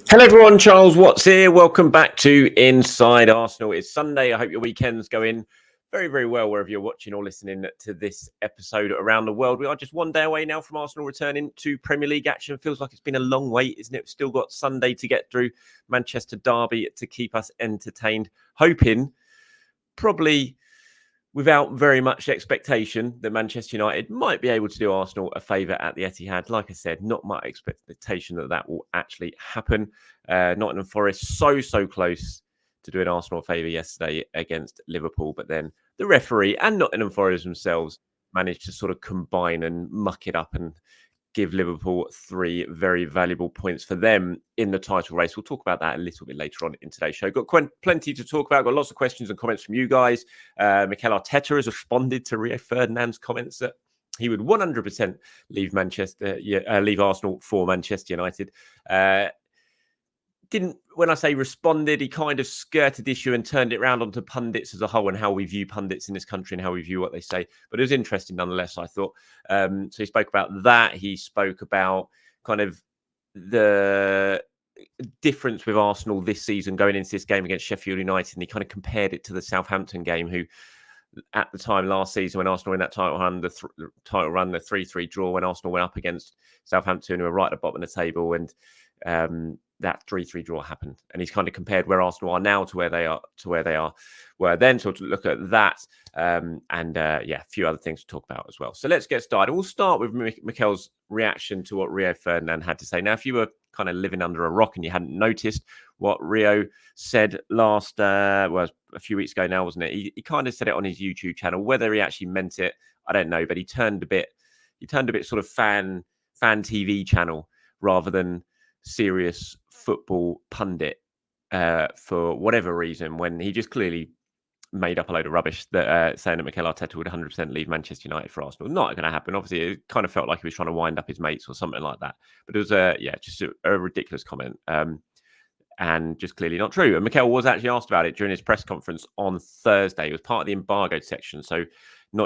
Hello everyone, Charles Watts here. Welcome back to Inside Arsenal. It's Sunday. I hope your weekend's going very, very well wherever you're watching or listening to this episode around the world. We are just one day away now from Arsenal returning to Premier League action. Feels like it's been a long wait, isn't it? We've still got Sunday to get through, Manchester Derby to keep us entertained. Hoping, probably without very much expectation, that Manchester United might be able to do Arsenal a favour at the Etihad. Like I said, not much expectation that will actually happen. Nottingham Forest so close to doing Arsenal a favour yesterday against Liverpool, but then the referee and Nottingham Forest themselves managed to sort of combine and muck it up and give Liverpool 3 very valuable points for them in the title race. We'll talk about that a little bit later on in today's show. Got plenty to talk about. Got lots of questions and comments from you guys. Mikel Arteta has responded to Rio Ferdinand's comments that he would 100% leave leave Arsenal for Manchester United. When I say responded, he kind of skirted the issue and turned it around onto pundits as a whole and how we view pundits in this country and how we view what they say. But it was interesting nonetheless, I thought. So he spoke about that. He spoke about kind of the difference with Arsenal this season going into this game against Sheffield United. And he kind of compared it to the Southampton game, who at the time last season when Arsenal in that title run, the 3-3 draw when Arsenal went up against Southampton, who were right at the bottom of the table, and that 3-3 draw happened, and he's kind of compared where Arsenal are now to where they were then. So to look at that, and a few other things to talk about as well. So let's get started. We'll start with Mikel's reaction to what Rio Ferdinand had to say. Now, if you were kind of living under a rock and you hadn't noticed what Rio said last, a few weeks ago now, wasn't it? He kind of said it on his YouTube channel. Whether he actually meant it, I don't know, but he turned a bit sort of fan TV channel rather than serious football pundit for whatever reason, when he just clearly made up a load of rubbish that saying that Mikel Arteta would 100% leave Manchester United for Arsenal. Not going to happen. Obviously, it kind of felt like he was trying to wind up his mates or something like that. But it was just a ridiculous comment and just clearly not true. And Mikel was actually asked about it during his press conference on Thursday. It was part of the embargoed section, so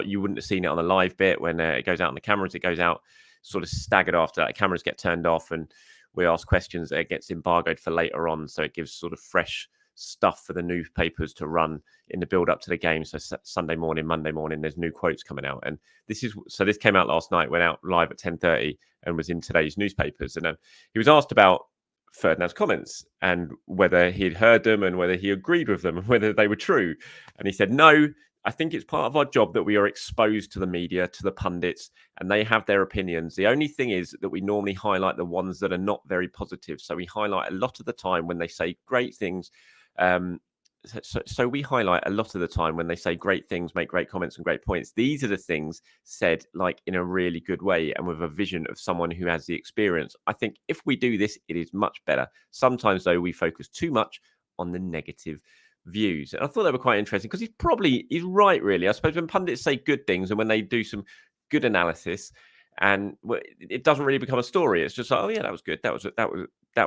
you wouldn't have seen it on the live bit when it goes out on the cameras. It goes out sort of staggered after that. Cameras get turned off and we ask questions that it gets embargoed for later on. So it gives sort of fresh stuff for the newspapers to run in the build up to the game. So Sunday morning, Monday morning, there's new quotes coming out. And this came out last night, went out live at 10:30 and was in today's newspapers. And he was asked about Ferdinand's comments and whether he'd heard them and whether he agreed with them and whether they were true. And he said, no, I think it's part of our job that we are exposed to the media, to the pundits, and they have their opinions. The only thing is that we normally highlight the ones that are not very positive. So we highlight a lot of the time when they say great things. So we highlight a lot of the time when they say great things, make great comments and great points. These are the things said like in a really good way and with a vision of someone who has the experience. I think if we do this, it is much better. Sometimes, though, we focus too much on the negative views. And I thought they were quite interesting because he's right, really. I suppose when pundits say good things and when they do some good analysis, and it doesn't really become a story. It's just like, oh yeah, that was good. That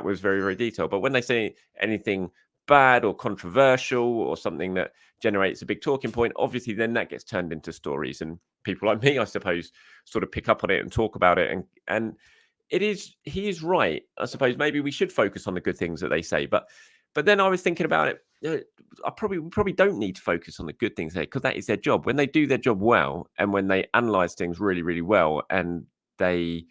was very, very detailed. But when they say anything bad or controversial or something that generates a big talking point, obviously then that gets turned into stories, and people like me, I suppose, sort of pick up on it and talk about it. And he is right. I suppose maybe we should focus on the good things that they say, but then I was thinking about it. We probably don't need to focus on the good things there because that is their job. When they do their job well and when they analyze things really, really well and they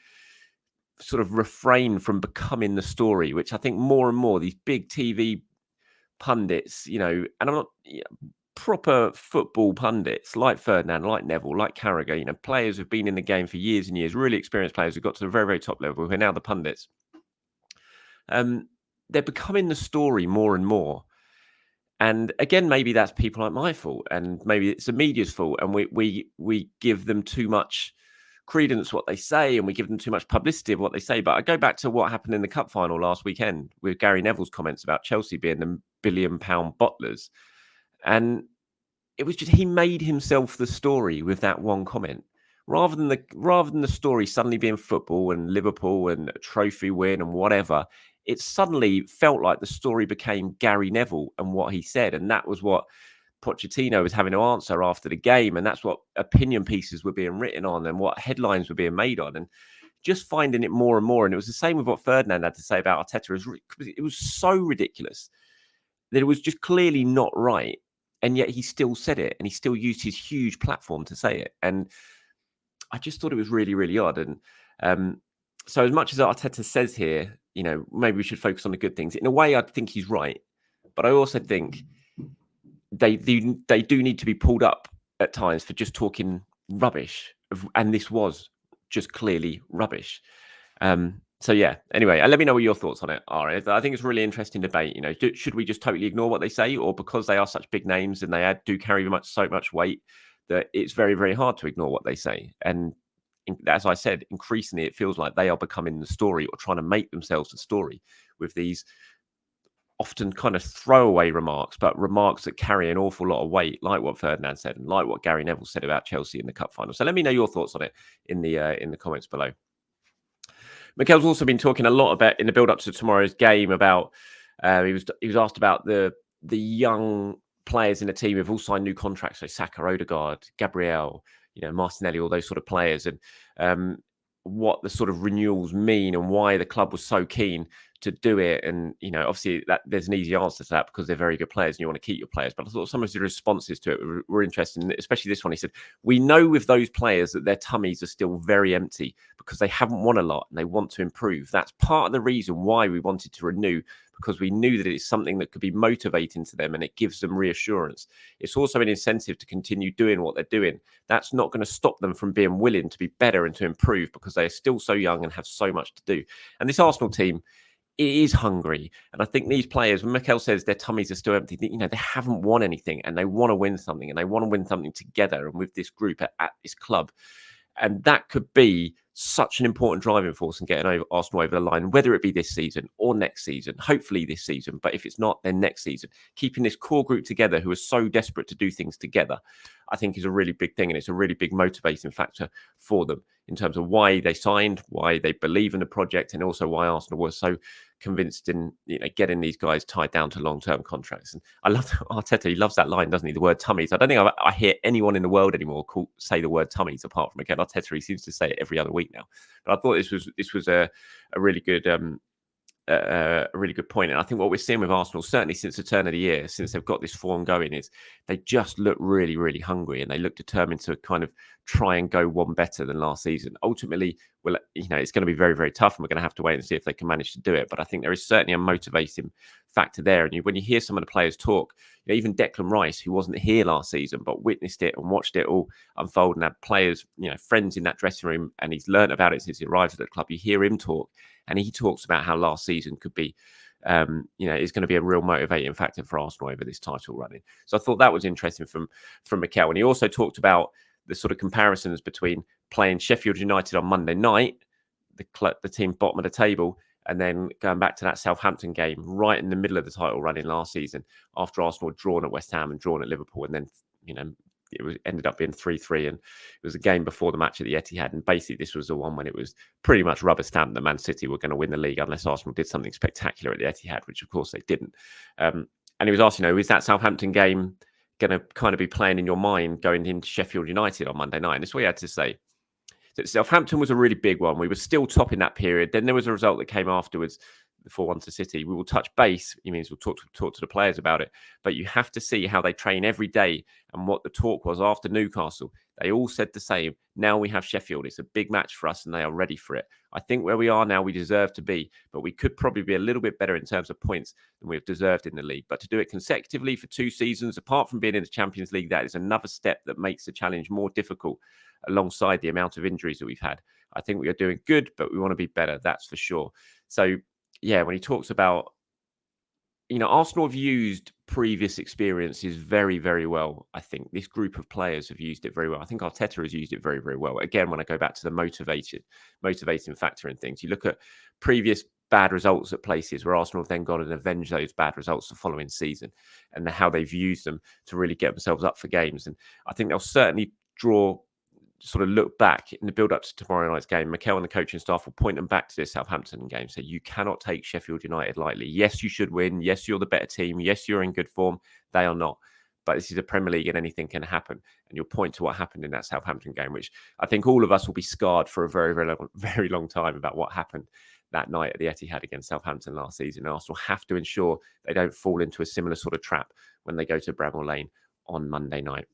sort of refrain from becoming the story, which I think more and more these big TV pundits, and I'm not proper football pundits like Ferdinand, like Neville, like Carragher, players who've been in the game for years and years, really experienced players who got to the very, very top level, who are now the pundits. They're becoming the story more and more. And again, maybe that's people like my fault, and maybe it's the media's fault, and we give them too much credence what they say, and we give them too much publicity of what they say. But I go back to what happened in the cup final last weekend with Gary Neville's comments about Chelsea being the billion-pound bottlers, and it was just he made himself the story with that one comment, rather than the story suddenly being football and Liverpool and a trophy win and whatever. It suddenly felt like the story became Gary Neville and what he said. And that was what Pochettino was having to answer after the game. And that's what opinion pieces were being written on and what headlines were being made on. And just finding it more and more. And it was the same with what Ferdinand had to say about Arteta. It was so ridiculous that it was just clearly not right. And yet he still said it, and he still used his huge platform to say it. And I just thought it was really, really odd. And so as much as Arteta says here, maybe we should focus on the good things. In a way, I think he's right. But I also think they do need to be pulled up at times for just talking rubbish. And this was just clearly rubbish. So yeah, anyway, let me know what your thoughts on it are. I think it's a really interesting debate. Should we just totally ignore what they say, or because they are such big names and they do carry so much weight, that it's very, very hard to ignore what they say? And as I said, increasingly it feels like they are becoming the story, or trying to make themselves the story with these often kind of throwaway remarks, but remarks that carry an awful lot of weight, like what Ferdinand said and like what Gary Neville said about Chelsea in the cup final. So let me know your thoughts on it in the comments below. Mikel's also been talking a lot about, in the build-up to tomorrow's game, about he was asked about the young players in the team who've all signed new contracts. So Saka, Odegaard, Gabriel, Martinelli, all those sort of players, and what the sort of renewals mean and why the club was so keen to do it. And obviously that there's an easy answer to that because they're very good players and you want to keep your players. But I thought some of the responses to it were interesting, especially this one. He said, "We know with those players that their tummies are still very empty because they haven't won a lot and they want to improve. That's part of the reason why we wanted to renew, because we knew that it's something that could be motivating to them and it gives them reassurance. It's also an incentive to continue doing what they're doing. That's not going to stop them from being willing to be better and to improve because they are still so young and have so much to do." And this Arsenal team, it is hungry. And I think these players, when Mikel says their tummies are still empty, they haven't won anything and they want to win something, and they want to win something together and with this group at this club. And that could be such an important driving force in getting Arsenal over the line, whether it be this season or next season, hopefully this season. But if it's not, then next season. Keeping this core group together who are so desperate to do things together, I think is a really big thing. And it's a really big motivating factor for them in terms of why they signed, why they believe in the project, and also why Arsenal was so convinced in getting these guys tied down to long-term contracts. And I love Arteta. He loves that line, doesn't he? The word tummies. I don't think I hear anyone in the world anymore say the word tummies apart from Mikel Arteta. He seems to say it every other week now. But I thought this was a really good a really good point. And I think what we're seeing with Arsenal, certainly since the turn of the year, since they've got this form going, is they just look really, really hungry, and they look determined to kind of try and go one better than last season. Ultimately, well, it's going to be very, very tough, and we're going to have to wait and see if they can manage to do it. But I think there is certainly a motivating factor there. And when you hear some of the players talk, even Declan Rice, who wasn't here last season but witnessed it and watched it all unfold and had players, friends in that dressing room, and he's learned about it since he arrived at the club. You hear him talk, and he talks about how last season could be, is going to be a real motivating factor for Arsenal over this title running. So I thought that was interesting from Mikel. And he also talked about the sort of comparisons between playing Sheffield United on Monday night, the team bottom of the table, and then going back to that Southampton game right in the middle of the title running last season, after Arsenal had drawn at West Ham and drawn at Liverpool, and then it ended up being 3-3, and it was a game before the match at the Etihad. And basically, this was the one when it was pretty much rubber stamped that Man City were going to win the league unless Arsenal did something spectacular at the Etihad, which of course they didn't. And he was asked, is that Southampton game going to kind of be playing in your mind going into Sheffield United on Monday night? And that's what he had to say. So Southampton was a really big one. We were still top in that period. Then there was a result that came afterwards, the 4-1 to City. We will touch base. It means we'll talk to the players about it. But you have to see how they train every day and what the talk was after Newcastle. They all said the same. Now we have Sheffield. It's a big match for us and they are ready for it. I think where we are now, we deserve to be, but we could probably be a little bit better in terms of points than we've deserved in the league. But to do it consecutively for 2 seasons, apart from being in the Champions League, that is another step that makes the challenge more difficult alongside the amount of injuries that we've had. I think we are doing good, but we want to be better. That's for sure. So, yeah, when he talks about, Arsenal have used previous experiences very, very well. I think this group of players have used it very well. I think Arteta has used it very, very well. Again, when I go back to the motivating factor in things, you look at previous bad results at places where Arsenal have then gone and avenged those bad results the following season, and how they've used them to really get themselves up for games. And I think they'll certainly sort of look back in the build-up to tomorrow night's game. Mikel and the coaching staff will point them back to this Southampton game. So you cannot take Sheffield United lightly. Yes, you should win. Yes, you're the better team. Yes, you're in good form. They are not. but this is a Premier League and anything can happen. And you'll point to what happened in that Southampton game, which I think all of us will be scarred for a very long time about what happened that night at the Etihad against Southampton last season. And Arsenal have to ensure they don't fall into a similar sort of trap when they go to Bramall Lane on Monday night.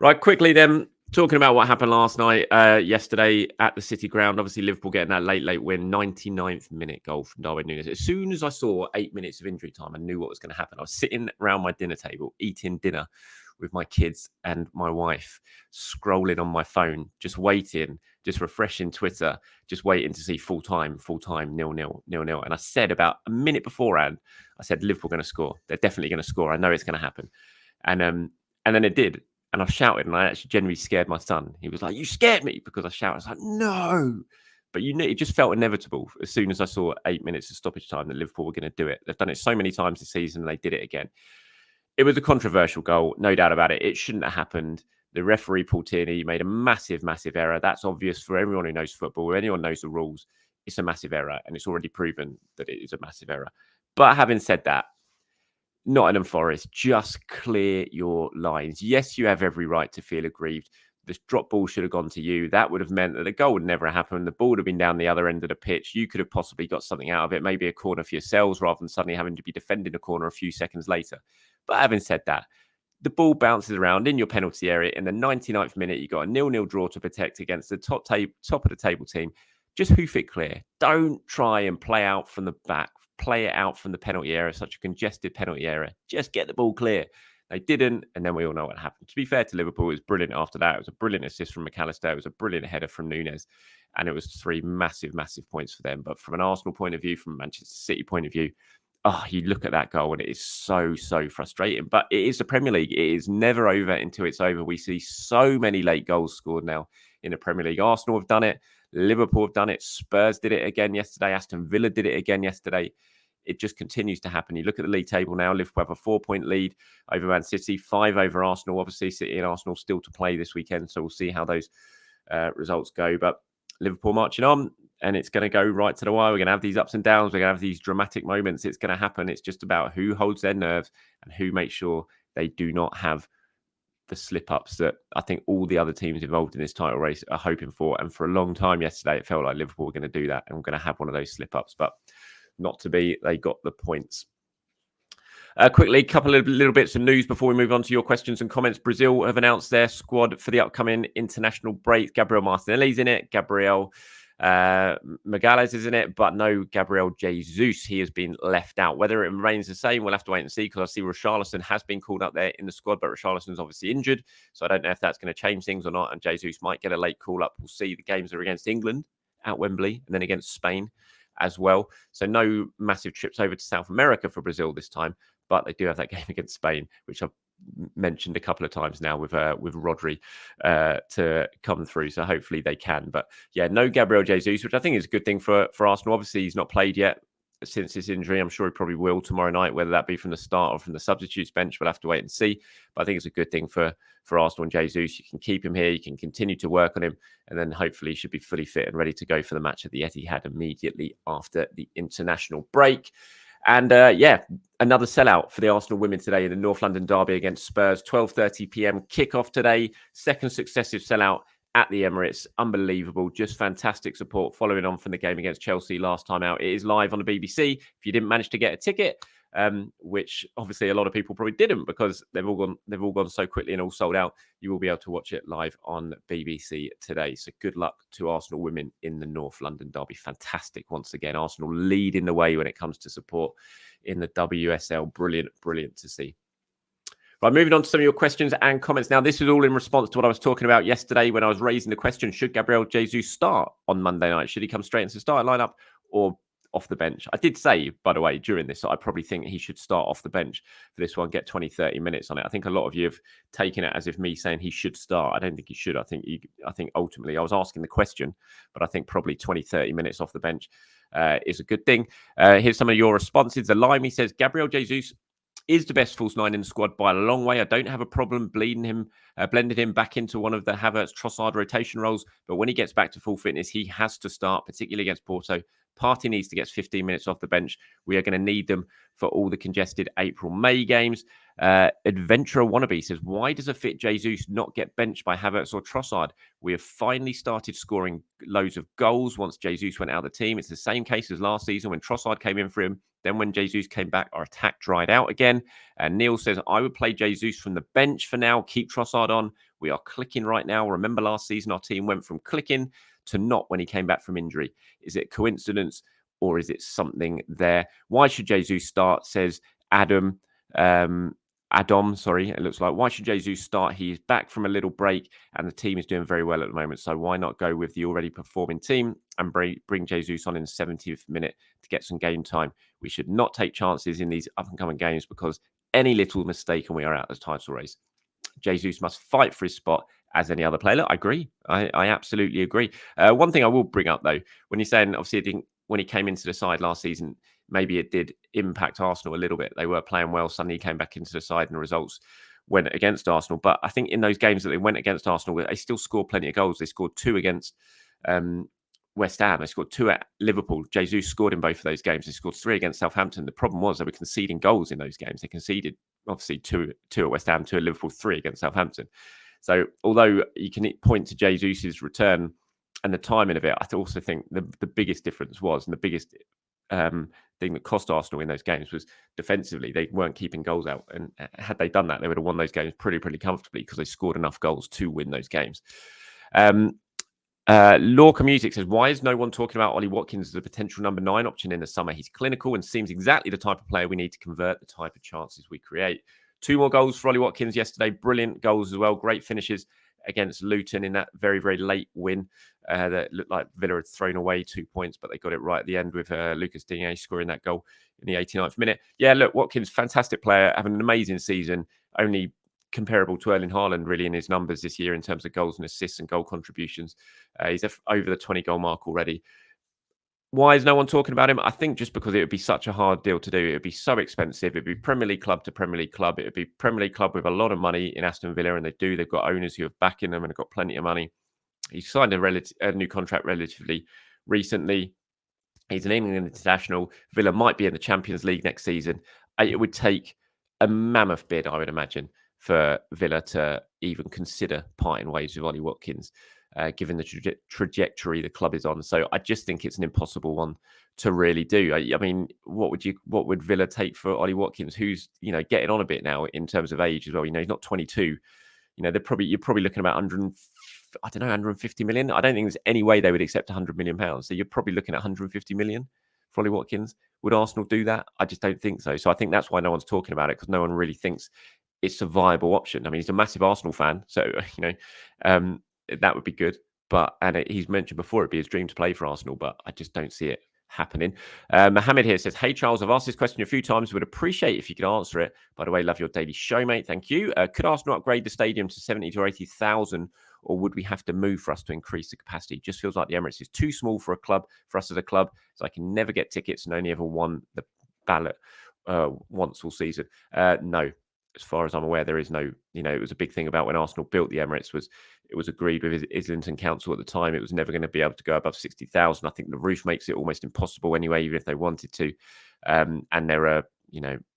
Right, quickly then, talking about what happened last night, yesterday at the City Ground. Obviously, Liverpool getting that late win, 99th minute goal from Darwin Núñez. As soon as I saw 8 minutes of injury time, I knew what was going to happen. I was sitting around my dinner table, eating dinner with my kids and my wife, scrolling on my phone, just waiting, just refreshing Twitter, just waiting to see full time, 0-0. And I said about a minute beforehand, I said, Liverpool going to score. They're definitely going to score. I know it's going to happen. And then it did. And I shouted, and I actually genuinely scared my son. He was like, "You scared me," because I shouted. I was like, "No." But it just felt inevitable as soon as I saw 8 minutes of stoppage time that Liverpool were going to do it. They've done it so many times this season, and they did it again. It was a controversial goal, no doubt about it. It shouldn't have happened. The referee, Paul Tierney, made a massive error. That's obvious for everyone who knows football. Anyone knows the rules. It's a massive error, and it's already proven that it is a massive error. But having said that, Nottingham Forest, just clear your lines. Yes, you have every right to feel aggrieved. This drop ball should have gone to you. That would have meant that the goal would never happen. The ball would have been down the other end of the pitch. You could have possibly got something out of it, maybe a corner for yourselves rather than suddenly having to be defending a corner a few seconds later. But having said that, the ball bounces around in your penalty area. In the 99th minute, you got a 0-0 draw to protect against the top of the table team. Just hoof it clear. Don't try and play out from the back. Play it out from the penalty area, such a congested penalty area. Just get the ball clear. They didn't, and then we all know what happened. To be fair to Liverpool, it was brilliant after that. It was a brilliant assist from McAllister. It was a brilliant header from Núñez, and it was 3 massive points for them. But from an Arsenal point of view, from a Manchester City point of view, you look at that goal and it is so frustrating. But it is the Premier League. It is never over until it's over. We see so many late goals scored now in the Premier League. Arsenal have done it. Liverpool have done it. Spurs did it again yesterday. Aston Villa did it again yesterday. It just continues to happen. You look at the league table now. Liverpool have a 4-point lead over Man City, 5 over Arsenal. Obviously, City and Arsenal still to play this weekend, so we'll see how those results go. But Liverpool marching on, and it's going to go right to the wire. We're going to have these ups and downs. We're going to have these dramatic moments. It's going to happen. It's just about who holds their nerves and who makes sure they do not have the slip-ups that I think all the other teams involved in this title race are hoping for. And for a long time yesterday, it felt like Liverpool were going to do that and we're going to have one of those slip-ups. But not to be. They got the points. Quickly, a couple of little bits of news before we move on to your questions and comments. Brazil have announced their squad for the upcoming international break. Gabriel Martinelli's in it. Gabriel Magalhães is in it, but no Gabriel Jesus. He has been left out. Whether it remains the same, we'll have to wait and see, because I see Richarlison has been called up there in the squad, but Richarlison's obviously injured, so I don't know if that's going to change things or not, and Jesus might get a late call up. We'll see. The games are against England at Wembley and then against Spain as well. So no massive trips over to South America for Brazil this time, but they do have that game against Spain, which I've mentioned a couple of times now with Rodri to come through. So hopefully they can. But yeah, no Gabriel Jesus, which I think is a good thing for Arsenal. Obviously, he's not played yet since his injury. I'm sure he probably will tomorrow night, whether that be from the start or from the substitutes bench. We'll have to wait and see. But I think it's a good thing for Arsenal and Jesus. You can keep him here. You can continue to work on him. And then hopefully he should be fully fit and ready to go for the match at the Etihad immediately after the international break. And another sellout for the Arsenal women today in the North London derby against Spurs. 12:30 p.m. kickoff today. Second successive sellout at the Emirates. Unbelievable. Just fantastic support following on from the game against Chelsea last time out. It is live on the BBC. If you didn't manage to get a ticket, which obviously a lot of people probably didn't because they've all gone so quickly and all sold out, you will be able to watch it live on BBC today. So good luck to Arsenal women in the North London derby. Fantastic once again. Arsenal leading the way when it comes to support in the WSL. Brilliant to see. Right, moving on to some of your questions and comments. Now, this is all in response to what I was talking about yesterday when I was raising the question, should Gabriel Jesus start on Monday night? Should he come straight into the starting lineup or off the bench? I did say, by the way, during this, I probably think he should start off the bench for this one, get 20, 30 minutes on it. I think a lot of you have taken it as if me saying he should start. I don't think he should. I think ultimately, I was asking the question, but I think probably 20, 30 minutes off the bench is a good thing. Here's some of your responses. The Limey says, Gabriel Jesus is the best false nine in the squad by a long way. I don't have a problem blending him back into one of the Havertz Trossard rotation roles, but when he gets back to full fitness, he has to start, particularly against Porto. Partey needs to get 15 minutes off the bench. We are going to need them for all the congested April-May games. Adventurer Wannabe says, why does a fit Jesus not get benched by Havertz or Trossard? We have finally started scoring loads of goals once Jesus went out of the team. It's the same case as last season when Trossard came in for him. Then when Jesus came back, our attack dried out again. And Neil says, I would play Jesus from the bench for now. Keep Trossard on. We are clicking right now. Remember last season, our team went from clicking to not when he came back from injury. Is it coincidence or is it something there? Why should Jesus start, says Adam. Sorry, it looks like. Why should Jesus start? He is back from a little break and the team is doing very well at the moment. So why not go with the already performing team and bring Jesus on in the 70th minute to get some game time? We should not take chances in these up-and-coming games because any little mistake and we are out of the title race. Jesus must fight for his spot as any other player. Look, I agree. I absolutely agree. One thing I will bring up, though, when you're saying, obviously, it didn't, when he came into the side last season, maybe it did impact Arsenal a little bit. They were playing well. Suddenly he came back into the side and the results went against Arsenal. But I think in those games that they went against Arsenal, they still scored plenty of goals. They scored 2 against West Ham. They scored 2 at Liverpool. Jesus scored in both of those games. They scored 3 against Southampton. The problem was they were conceding goals in those games. They conceded, obviously, 2 at West Ham, 2 at Liverpool, 3 against Southampton. So although you can point to Jesus' return and the timing of it, I also think the biggest difference was, and the biggest thing that cost Arsenal in those games was defensively. They weren't keeping goals out. And had they done that, they would have won those games pretty comfortably because they scored enough goals to win those games. Lorca Music says, why is no one talking about Ollie Watkins as a potential number 9 option in the summer? He's clinical and seems exactly the type of player we need to convert the type of chances we create. 2 more goals for Ollie Watkins yesterday. Brilliant goals as well. Great finishes against Luton in that very late win that looked like Villa had thrown away 2 points, but they got it right at the end with Lucas Digne scoring that goal in the 89th minute. Yeah, look, Watkins, fantastic player, having an amazing season, only comparable to Erling Haaland really in his numbers this year in terms of goals and assists and goal contributions. He's over the 20 goal mark already. Why is no one talking about him? I think just because it would be such a hard deal to do. It would be so expensive. It'd be Premier League club to Premier League club. It would be Premier League club with a lot of money in Aston Villa, and they've got owners who are backing them and have got plenty of money. He signed a new contract relatively recently. He's an England international. Villa might be in the Champions League next season. It would take a mammoth bid, I would imagine, for Villa to even consider parting ways with Ollie Watkins, given the trajectory the club is on. So I just think it's an impossible one to really do. I mean, what would Villa take for Ollie Watkins, who's getting on a bit now in terms of age as well? He's not 22. You're probably looking about 150 million. I don't think there's any way they would accept 100 million pounds. So you're probably looking at 150 million for Ollie Watkins. Would Arsenal do that? I just don't think so. So I think that's why no one's talking about it, because no one really thinks it's a viable option. I mean, he's a massive Arsenal fan, so that would be good. He's mentioned before it'd be his dream to play for Arsenal, but I just don't see it happening. Mohammed here says, hey Charles, I've asked this question a few times, would appreciate if you could answer it. By the way, love your daily show, mate. Thank you. Could Arsenal upgrade the stadium to 70 to 80,000, or would we have to move for us to increase the capacity? It just feels like the Emirates is too small for us as a club, so I can never get tickets and only ever won the ballot once all season. No, as far as I'm aware, there is no, it was a big thing about when Arsenal built the Emirates, it was agreed with Islington Council at the time. It was never going to be able to go above 60,000. I think the roof makes it almost impossible anyway, even if they wanted to. And there are,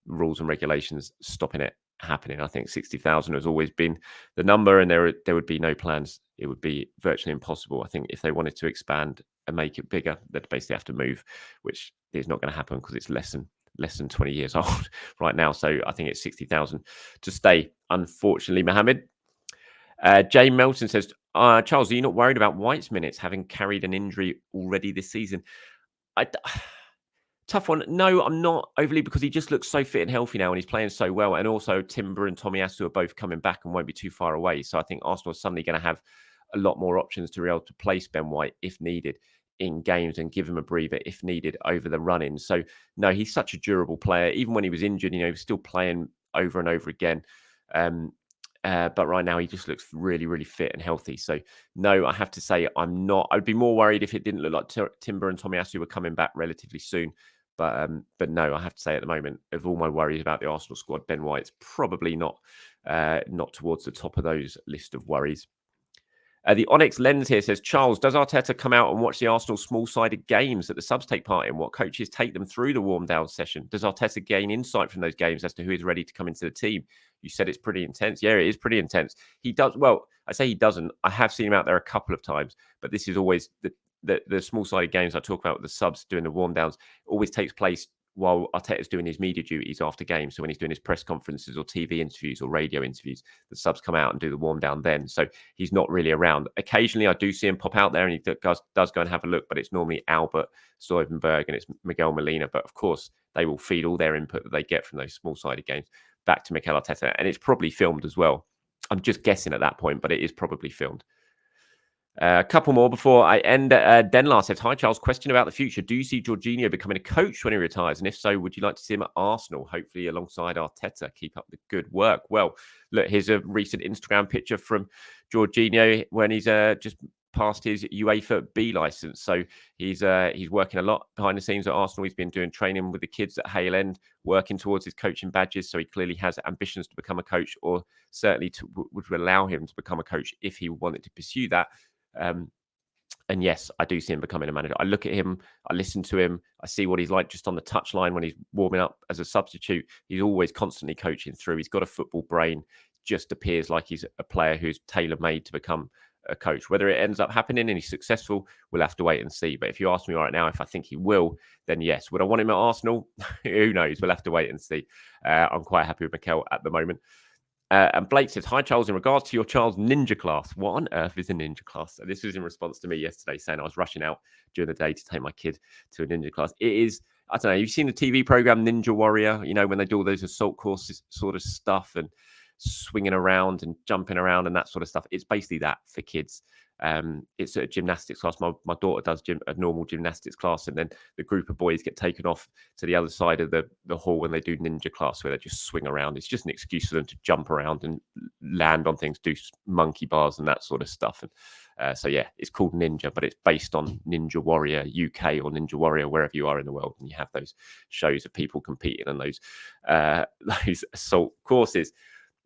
rules and regulations stopping it happening. I think 60,000 has always been the number, and there would be no plans. It would be virtually impossible. I think if they wanted to expand and make it bigger, they'd basically have to move, which is not going to happen because it's less than 20 years old right now. So I think it's 60,000 to stay, unfortunately, Mohammed. Jay Melton says, Charles, are you not worried about White's minutes having carried an injury already this season? Tough one. No, I'm not overly, because he just looks so fit and healthy now and he's playing so well. And also Timber and Tomiyasu are both coming back and won't be too far away. So I think Arsenal are suddenly going to have a lot more options to be able to place Ben White if needed in games and give him a breather if needed over the run-in. So no, he's such a durable player. Even when he was injured, he was still playing over and over again. But right now he just looks really fit and healthy. So no, I have to say I'd be more worried if it didn't look like Timber and Tomiyasu were coming back relatively soon. But no, I have to say at the moment, of all my worries about the Arsenal squad, Ben White's probably not towards the top of those list of worries. The Onyx Lens here says, Charles, does Arteta come out and watch the Arsenal small-sided games that the subs take part in? What coaches take them through the warm-down session? Does Arteta gain insight from those games as to who is ready to come into the team? You said it's pretty intense. Yeah, it is pretty intense. He does, well, I say he doesn't. I have seen him out there a couple of times, but this is always the small-sided games I talk about with the subs doing the warm-downs always takes place while Arteta's doing his media duties after games. So when he's doing his press conferences or TV interviews or radio interviews, the subs come out and do the warm down then. So he's not really around. Occasionally, I do see him pop out there and he does go and have a look, but it's normally Albert Stuyvenberg and it's Miguel Molina. But of course, they will feed all their input that they get from those small-sided games back to Mikel Arteta. And it's probably filmed as well. I'm just guessing at that point, but it is probably filmed. A couple more before I end. Denlar says, hi, Charles. Question about the future. Do you see Jorginho becoming a coach when he retires? And if so, would you like to see him at Arsenal, hopefully alongside Arteta? Keep up the good work. Well, look, here's a recent Instagram picture from Jorginho when he's just passed his UEFA B license. So he's working a lot behind the scenes at Arsenal. He's been doing training with the kids at Hale End, working towards his coaching badges. So he clearly has ambitions to become a coach, or certainly would allow him to become a coach if he wanted to pursue that. And yes, I do see him becoming a manager. I look at him, I listen to him, I see what he's like just on the touchline when he's warming up as a substitute. He's always constantly coaching through. He's got a football brain, just appears like he's a player who's tailor-made to become a coach. Whether it ends up happening and he's successful, we'll have to wait and see. But if you ask me right now if I think he will, then yes. Would I want him at Arsenal? Who knows? We'll have to wait and see. I'm quite happy with Mikel at the moment. And Blake says, hi, Charles, in regards to your child's ninja class, what on earth is a ninja class? So this was in response to me yesterday saying I was rushing out during the day to take my kid to a ninja class. It is, I don't know, you've seen the TV program Ninja Warrior, you know, when they do all those assault courses sort of stuff and swinging around and jumping around and that sort of stuff. It's basically that for kids. It's a gymnastics class. My daughter does a normal gymnastics class, and then the group of boys get taken off to the other side of the hall when they do ninja class, where they just swing around. It's just an excuse for them to jump around and land on things, do monkey bars and that sort of stuff. And so yeah, it's called Ninja, but it's based on Ninja Warrior UK or Ninja Warrior wherever you are in the world, and you have those shows of people competing in those assault courses.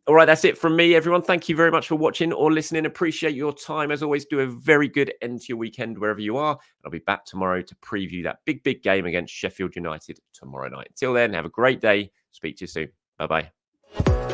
All right, that's it from me, everyone. Thank you very much for watching or listening. Appreciate your time. As always, do a very good end to your weekend wherever you are. I'll be back tomorrow to preview that big game against Sheffield United tomorrow night. Until then, have a great day. Speak to you soon. Bye-bye.